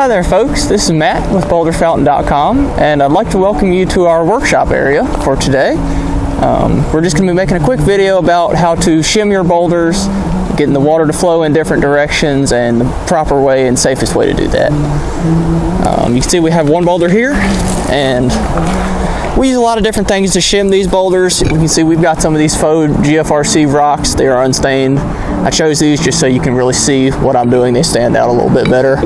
Hi there folks, this is Matt with boulderfountain.com, and I'd like to welcome you to our workshop area for today. We're just going to be making a quick video about how to shim your boulders, getting the water to flow in different directions, and the proper way and safest way to do that. You can see we have one boulder here, and we use a lot of different things to shim these boulders. You can see we've got some of these faux GFRC rocks. They are unstained. I chose these just so you can really see what I'm doing. They stand out a little bit better.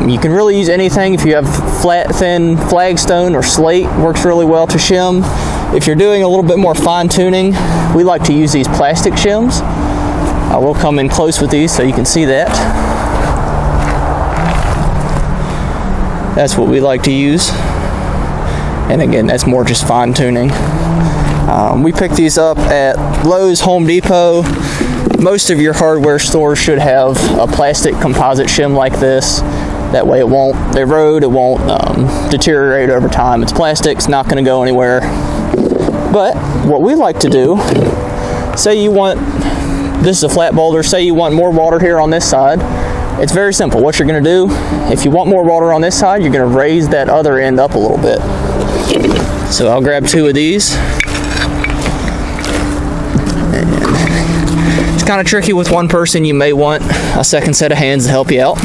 You can really use anything. If you have flat, thin flagstone or slate, works really well to shim. If you're doing a little bit more fine tuning, we like to use these plastic shims. We'll come in close with these so you can see that. That's what we like to use. And again, that's more just fine tuning. We pick these up at Lowe's, Home Depot. Most of your hardware stores should have a plastic composite shim like this. That way it won't erode, it won't deteriorate over time. It's plastic, it's not going to go anywhere. But what we like to do, say you want, this is a flat boulder, say you want more water here on this side. It's very simple. What you're going to do, if you want more water on this side, you're going to raise that other end up a little bit. So I'll grab two of these. It's kind of tricky with one person. You may want a second set of hands to help you out.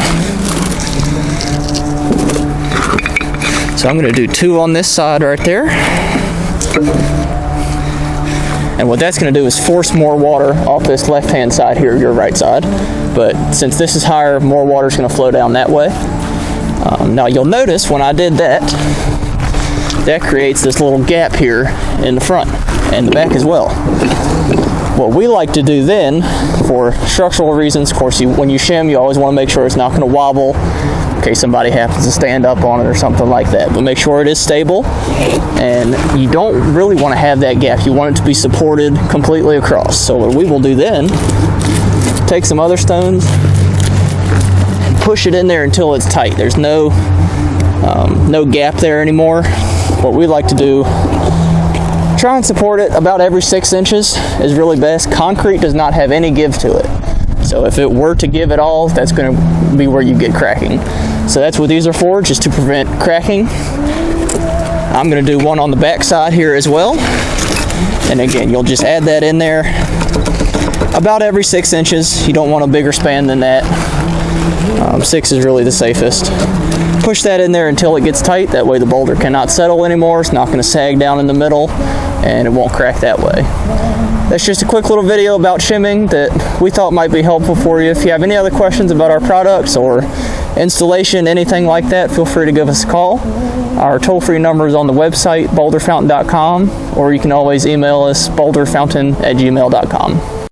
So I'm going to do two on this side right there. And what that's going to do is force more water off this left-hand side here, your right side. But since this is higher, more water is going to flow down that way. Now you'll notice when I did that, that creates this little gap here in the front and the back as well. What we like to do then, for structural reasons, of course, when you shim, you always want to make sure it's not going to wobble in case somebody happens to stand up on it or something like that. But make sure it is stable, and you don't really want to have that gap. You want it to be supported completely across. So what we will do then, take some other stones and push it in there until it's tight. There's no gap there anymore. What we like to do, try and support it about every 6 inches is really best. Concrete does not have any give to it. So if it were to give at all, that's going to be where you get cracking. So that's what these are for, just to prevent cracking. I'm going to do one on the back side here as well. And again, you'll just add that in there about every 6 inches. You don't want a bigger span than that. 6 is really the safest. Push that in there until it gets tight. That way the boulder cannot settle anymore. It's not going to sag down in the middle, and it won't crack that way. That's just a quick little video about shimming that we thought might be helpful for you. If you have any other questions about our products or installation, anything like that, feel free to give us a call. Our toll-free number is on the website, boulderfountain.com, or you can always email us, boulderfountain@gmail.com.